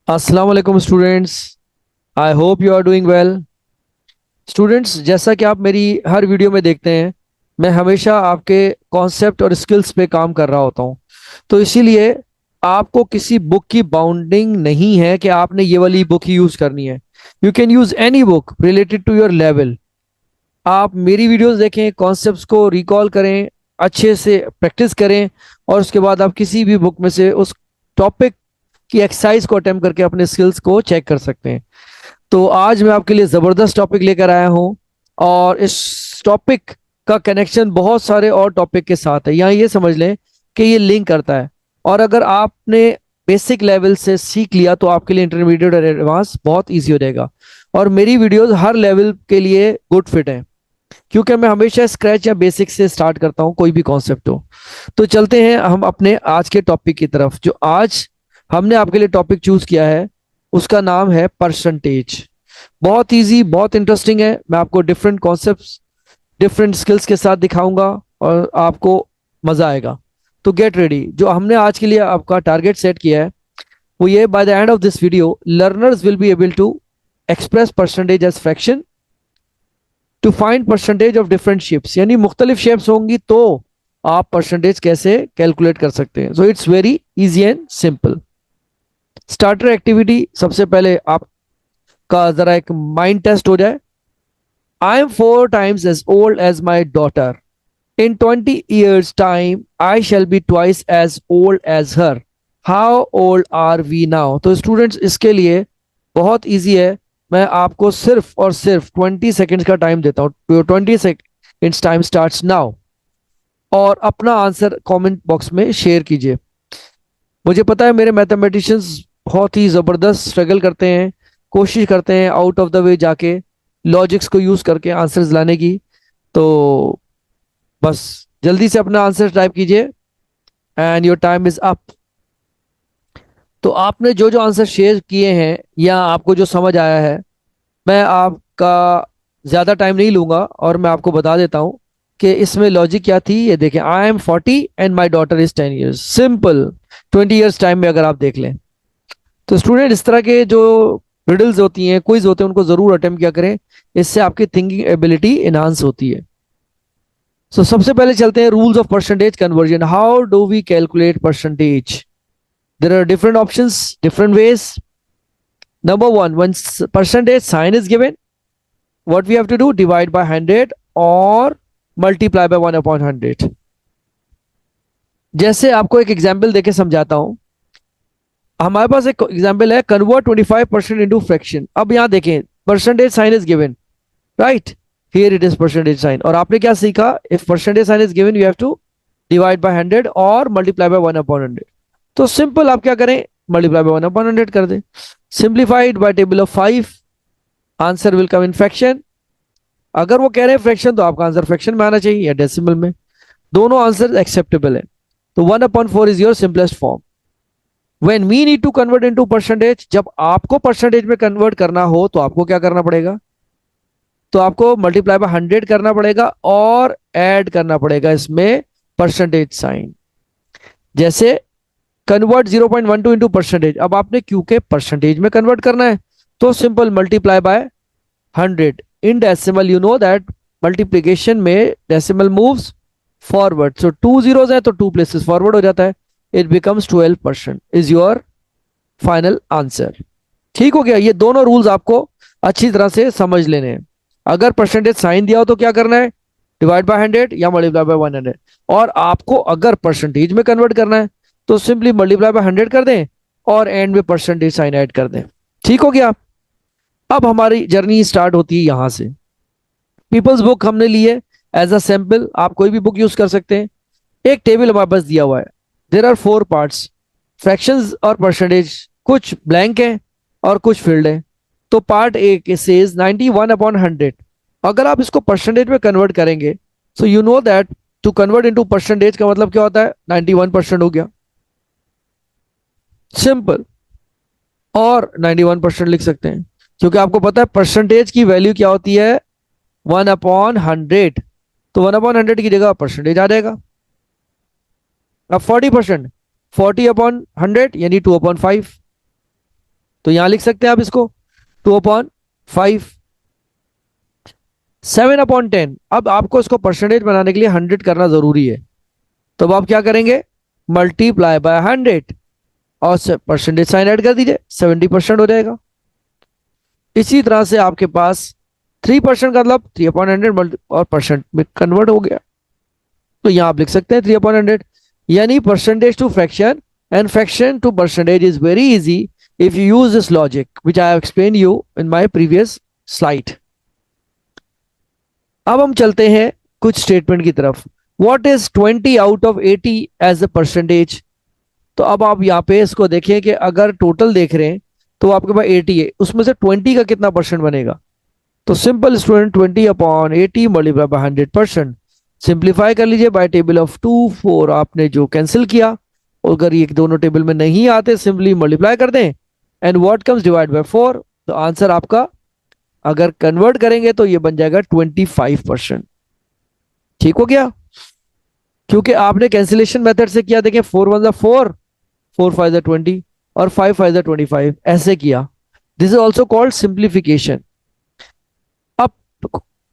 अस्सलाम वालेकुम students. I hope you are doing well. Students, जैसा कि आप मेरी हर वीडियो में देखते हैं, मैं हमेशा आपके कॉन्सेप्ट और स्किल्स पे काम कर रहा होता हूँ। तो इसीलिए आपको किसी बुक की बाउंडिंग नहीं है कि आपने ये वाली बुक ही यूज़ करनी है। You can use any book related to your level. आप मेरी वीडियोस देखें, कॉन्सेप्ट्स को रिकॉल करें, अच्छे से प्रैक्टिस करें, और उसके बाद आप किसी भी बुक में से उस टॉपिक की एक्सरसाइज को अटेम्प्ट करके अपने स्किल्स को चेक कर सकते हैं। तो आज मैं आपके लिए ज़बरदस्त टॉपिक लेकर आया हूँ, और इस टॉपिक का कनेक्शन बहुत सारे और टॉपिक के साथ है। यहाँ ये समझ लें कि ये लिंक करता है, और अगर आपने बेसिक लेवल से सीख लिया तो आपके लिए इंटरमीडिएट और एडवांस बहुत इजी हो जाएगा। और मेरी वीडियोस हर लेवल के लिए गुड फिट हैं, क्योंकि मैं हमेशा स्क्रैच या बेसिक से स्टार्ट करता हूँ कोई भी कॉन्सेप्ट हो। तो चलते हैं हम अपने आज के टॉपिक की तरफ। जो आज हमने आपके लिए टॉपिक चूज किया है उसका नाम है परसेंटेज। बहुत इजी, बहुत इंटरेस्टिंग है। मैं आपको डिफरेंट कॉन्सेप्ट्स, डिफरेंट स्किल्स के साथ दिखाऊंगा, और आपको मजा आएगा। तो गेट रेडी। जो हमने आज के लिए आपका टारगेट सेट किया है वो ये: by the end of this video learners will be able to express percentage as fraction, to find percentage of different shapes, यानी मुख्तलिफ शेप्स होंगी तो आप परसेंटेज कैसे कैलकुलेट कर सकते हैं। So it's very easy and simple. Starter activity, सबसे पहले आपका जरा एक माइंड टेस्ट हो जाए। I am 4 times as old as my daughter. In 20 years time I shall be twice as old as her. How old are we now? तो students, इसके लिए बहुत इजी है। मैं आपको सिर्फ और सिर्फ 20 सेकेंड्स का टाइम देता हूँ। 20 सेकेंड्स टाइम स्टार्ट्स नाउ, और अपना आंसर कमेंट बॉक्स में शेयर कीजिए। मुझे पता है मेरे मैथमेटिशियंस बहुत ही ज़बरदस्त स्ट्रगल करते हैं, कोशिश करते हैं आउट ऑफ द वे जाके लॉजिक्स को यूज़ करके आंसर्स लाने की। तो बस जल्दी से अपना आंसर टाइप कीजिए, and your time is up. तो आपने जो जो आंसर शेयर किए हैं या आपको जो समझ आया है, मैं आपका ज़्यादा टाइम नहीं लूँगा, और मैं आपको बता देता हूँ कि इसमें लॉजिक क्या थी। ये देखें, I am 40 and my daughter is 10 years. Simple. 20 years time में अगर आप देख लें तो स्टूडेंट, इस तरह के जो रिडल्स होती हैं, क्विज होते हैं, उनको ज़रूर अटेम्प्ट किया करें। इससे आपकी थिंकिंग एबिलिटी इनहांस होती है। सबसे पहले चलते हैं rules of percentage conversion. How do we calculate percentage? There are different options, different ways. Number one, when percentage sign is given, what we have to do? Divide by 100 or multiply by 1/100। जैसे आपको एक example देके समझाता हूं। हमारे पास एक example है, convert 25% into fraction. अब यहां देखें, percentage sign is given, right? Here it is percentage sign. और आपने क्या सीखा? If percentage sign is given you have to divide by 100 और मल्टीप्लाई बाय 1/100। तो सिंपल, आप क्या करें? मल्टीप्लाई बाय 1/100 कर दें। Simplified by table of 5, answer will come in fraction. अगर वो कह रहे हैं फ्रैक्शन, तो आपका आंसर फ्रैक्शन में आना चाहिए या डेसिमल में। दोनों आंसर एक्सेप्टेबल है। तो 1/4 is your simplest form. When we need to convert into percentage, जब आपको परसेंटेज में कन्वर्ट करना हो तो आपको क्या करना पड़ेगा? तो आपको मल्टीप्लाई बाय 100 करना पड़ेगा और ऐड करना पड़ेगा इसमें परसेंटेज साइन। जैसे कन्वर्ट 0.12 इंटू परसेंटेज, अब आपने क्यू के परसेंटेज में कन्वर्ट करना है तो simple multiply by 100 in decimal. You know that multiplication में डेसिमल मूव्स फॉरवर्ड, सो 2 जीरोस है तो 2 प्लेसेस फॉरवर्ड हो जाता है। It becomes 12% is your final answer. ठीक हो गया? ये दोनों रूल्स आपको अच्छी तरह से समझ लेने हैं। अगर परसेंटेज साइन दिया हो तो क्या करना है? डिवाइड बाय 100 या मल्टीप्लाई बाय 100। और आपको अगर परसेंटेज में कन्वर्ट करना है तो सिंपली मल्टीप्लाई बाय 100 कर दें और एंड में परसेंटेज साइन ऐड कर दें। ठीक हो गया? अब हमारी जर्नी स्टार्ट होती है यहां से। पीपल्स बुक हमने ली है एज अ सैंपल, आप कोई भी बुक यूज कर सकते हैं। एक टेबल हमारे पास दिया हुआ है। देर आर 4 पार्ट्स, फ्रैक्शंस और परसेंटेज। कुछ ब्लैंक है और कुछ फील्ड है। तो पार्ट ए के सेज 91/100। अगर आप इसको परसेंटेज में कन्वर्ट करेंगे, so you know that to convert into percentage का मतलब क्या होता है? 91% हो गया, सिंपल। और 91% लिख सकते हैं, क्योंकि आपको पता है परसेंटेज की वैल्यू क्या होती है? 1/100। तो 1/100 की जगह परसेंटेज आ जाएगा। अब 40%, 40/100 यानी 2/5। तो यहां लिख सकते हैं आप इसको 2/5। 7/10, अब आपको इसको परसेंटेज बनाने के लिए 100 करना जरूरी है। तो अब आप क्या करेंगे, मल्टीप्लाई बाय 100 और परसेंटेज साइन ऐड कर दीजिए, 70% हो जाएगा। इसी तरह से आपके पास 3% का मतलब 3/100 और परसेंट में कन्वर्ट हो गया। तो यहां आप लिख सकते हैं 3/100, यानी percentage to fraction and fraction to percentage is very easy if you use this logic which I have explain you in my previous slide. अब हम चलते हैं कुछ स्टेटमेंट की तरफ। What is 20/80 as a percentage. तो अब आप यहाँ पे इसको देखें कि अगर टोटल देख रहे हैं तो आपके पास 80 है, उसमें से 20 का कितना परसेंट बनेगा। तो simple student 20/80 multiply by 100%। Simplify कर लीजिए बाय टेबल ऑफ 2 4 आपने जो कैंसिल किया, अगर ये दोनों टेबल में नहीं आते सिंपली मल्टीप्लाई कर दें and what comes divide by 4। तो आंसर आपका अगर कन्वर्ट करेंगे तो ये बन जाएगा 25%। ठीक हो गया, क्योंकि आपने कैंसिलेशन मेथड से किया। देखें 4 1 4, 4 5 20 और 5 5 25 ऐसे किया। This is also called simplification. अब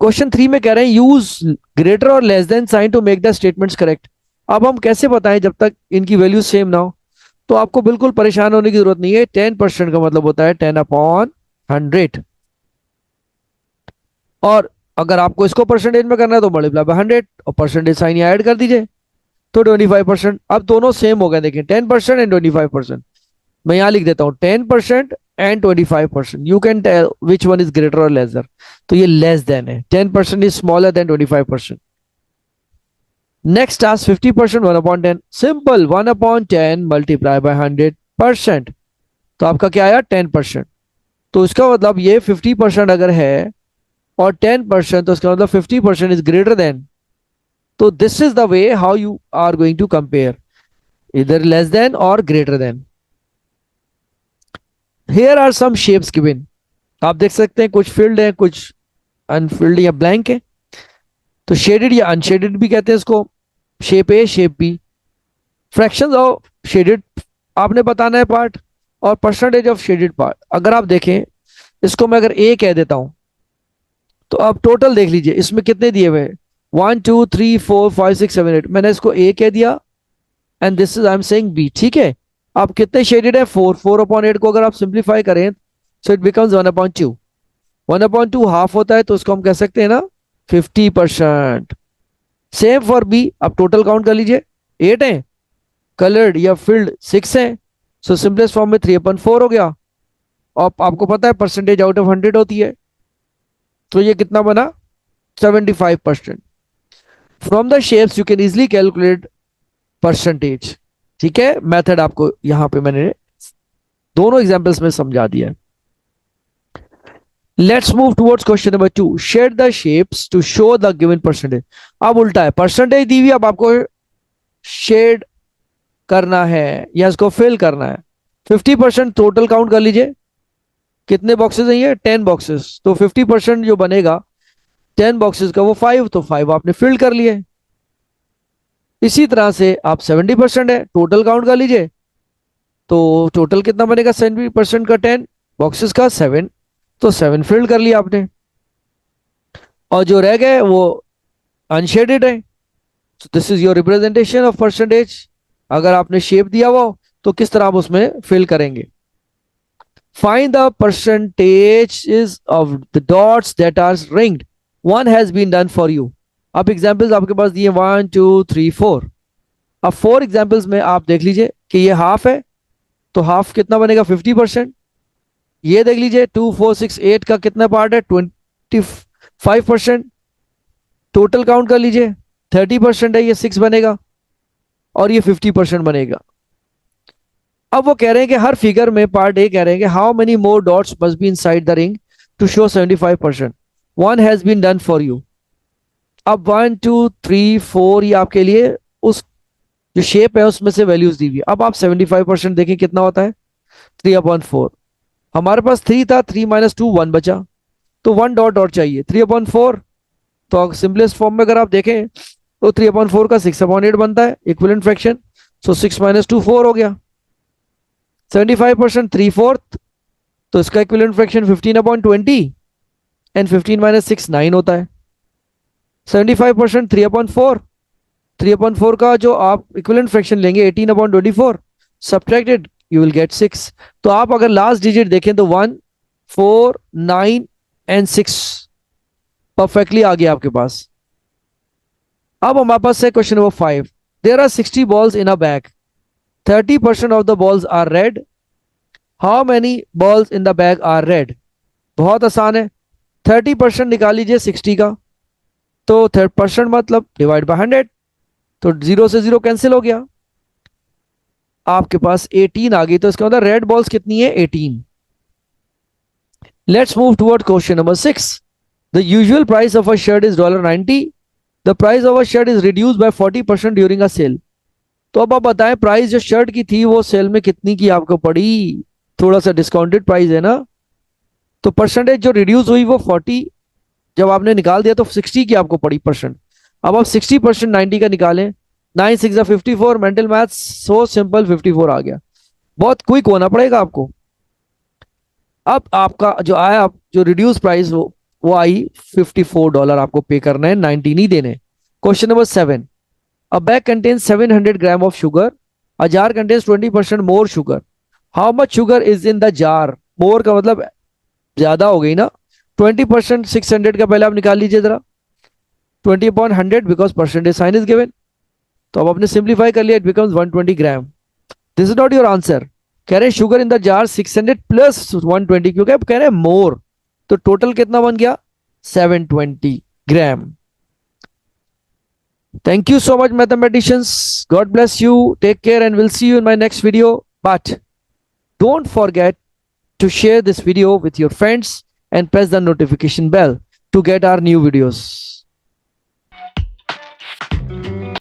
क्वेश्चन 3 में कह रहे हैं यूज ग्रेटर और less than sign to make the statements correct. अब हम कैसे बताएं जब तक इनकी वैल्यू सेम ना हो। तो आपको बिल्कुल परेशान होने की जरूरत नहीं है। 10% का मतलब होता है 10/100, और अगर आपको इसको परसेंटेज में करना है तो मल्टीप्लाई बाय 100 और परसेंटेज साइन यहाँ ऐड कर दीजिए तो 25%। अब दोनों सेम हो गए, देखिए 10% एंड 25%। मैं यहाँ लिख देता हूँ 10% and 25%। You can tell which one is greater और लेसर। तो ये लेस देन है, 10% is smaller than 25%। Next task 50% 1/10। Simple 1/10 multiply by 100%। तो आपका क्या आया 10%। तो इसका मतलब ये 50% अगर है और 10%, तो इसका मतलब 50% इज ग्रेटर देन। तो this is the way how you are going to compare, इधर लेस देन और greater than. Here are some shapes given. आप देख सकते हैं कुछ फील्ड है, कुछ अनफिल्ड या ब्लैंक है। तो शेडेड या अनशेडेड भी कहते हैं इसको, shape A shape B. Fractions of shaded आपने बताना है पार्ट, और परसेंटेज ऑफ शेडेड पार्ट। अगर आप देखें इसको मैं अगर ए कह देता हूं तो अब टोटल देख लीजिए इसमें कितने दिए हुए हैं, 1 2 3 4 5 6 7 8। मैंने इसको ए कह दिया and this is I am saying B. ठीक है, अब कितने शेडेड है 4, 4/8 को अगर आप सिंप्लीफाई करें सो इट बिकम्स 1/2। 1/2 हाफ होता है, तो उसको हम कह सकते हैं ना 50%। Same for B. अब टोटल काउंट कर लीजिए 8 है, कलर्ड या फिल्ड 6 है, सो सिंपलेस्ट फॉर्म में 3/4 हो गया। और आपको पता है परसेंटेज आउट ऑफ 100 होती है, तो ये कितना बना 75%। From the shapes you can easily calculate percentage. ठीक है, मेथड आपको यहां पे मैंने दोनों एग्जांपल्स में समझा दिया है। Let's move towards question number 2। Shade the shapes to show the given percentage. अब उल्टा है, परसेंटेज दी हुई, अब आपको शेड करना है या इसको फिल करना है। 50% टोटल काउंट कर लीजिए, कितने बॉक्सेस हैं ये 10 बॉक्सेस। तो 50% जो बनेगा 10 बॉक्सेस का वो 5, तो 5 आपने फिल कर लिए। इसी तरह से आप 70% है, टोटल काउंट कर लीजिए, तो टोटल कितना बनेगा 70% का 10 बॉक्सेस का 7, तो 7 फिल कर लिया आपने। और जो रह गए वो अनशेडेड है। This is your representation of percentage. अगर आपने शेप दिया हुआ तो किस तरह आप उसमें फिल करेंगे। Find the percentage of the dots that are ringed, one has been done for you. अब एग्जांपल्स आपके पास दिए 1 2 3 4। अब 4 एग्जांपल्स में आप देख लीजिए कि ये हाफ है, तो हाफ कितना बनेगा 50%। ये देख लीजिए 2 4 6 8 का कितना पार्ट है 25%। टोटल काउंट कर लीजिए 30% है, ये 6 बनेगा और ये 50% बनेगा। अब वो कह रहे हैं कि हर फिगर में पार्ट ए कह रहे हैं कि how many more dots must be inside the ring to show 75%, one has been done for you. अब 1 2 3 4 ये आपके लिए उस जो शेप है उसमें से वैल्यूज दी हुई। अब आप 75% देखें कितना होता है 3/4। हमारे पास 3 था, 3 - 2 1 बचा, तो 1 डॉट डॉट चाहिए 3/4। तो सिंपलेस्ट फॉर्म में अगर आप देखें तो 3/4 का 6/8 बनता है इक्विवेलेंट फ्रैक्शन। सो 6 - 2 4 हो गया। 75% 3/4 तो इसका इक्विवेलेंट फ्रैक्शन 15/20 एंड 15 माइनस 6 9 होता है। 75% 3/4, 3/4 का जो आप इक्विवेलेंट फ्रैक्शन लेंगे 18/24, सब्ट्रैक्टेड यू विल गेट 6। तो आप अगर लास्ट डिजिट देखें तो 1 4 9 एंड 6 परफेक्टली आ गया आपके पास। अब हमारे पास है question number 5। There are 60 balls in a bag, 30% of the balls are red, how many balls in the bag are red. बहुत आसान है, 30% निकाल लीजिए 60 का, तो 30% मतलब डिवाइड बाय 100, तो 0 से 0 कैंसिल हो गया, आपके पास 18 आ गई। तो इसका मतलब रेड बॉल्स कितनी है, 18। Let's move toward question number 6। The usual price of a shirt is $90, the price of a shirt is reduced by 40% during a sale. तो अब आप बताएं प्राइस जो शर्ट की थी वो सेल में कितनी की आपको पड़ी, थोड़ा सा डिस्काउंटेड प्राइस है ना, तो परसेंटेज जो रिड्यूस हुई वो 40, जब आपने निकाल दिया तो 60 की आपको पड़ी परसेंट। अब आप 60% 90 का निकालें, 9 6 54, मेंटल मैथ्स सो सिंपल, 54 आ गया। बहुत क्विक होना पड़ेगा आपको। अब आपका जो आया, जो रिड्यूस प्राइस वो आई $54, आपको पे करना है, 90 नहीं देने। Question number 7। A bag contains 700 gram of sugar, a jar contains 20% more sugar, how much sugar is in the jar. More का मतलब ज्यादा हो गई ना, 20% 600 का पहले आप निकाल लीजिए जरा, 20/100 because percentage sign is given. तो अब आपने सिंप्लीफाई कर लिया, it becomes 120 gram. This is not your answer. कह रहे हैं sugar in the jar 600 plus 120, क्योंकि आप कह रहे हैं मोर, तो टोटल कितना बन गया, 720 ग्राम। Thank you so much, mathematicians. God bless you. Take care and we'll see you in my next video. But don't forget to share this video with your friends and press the notification bell to get our new videos.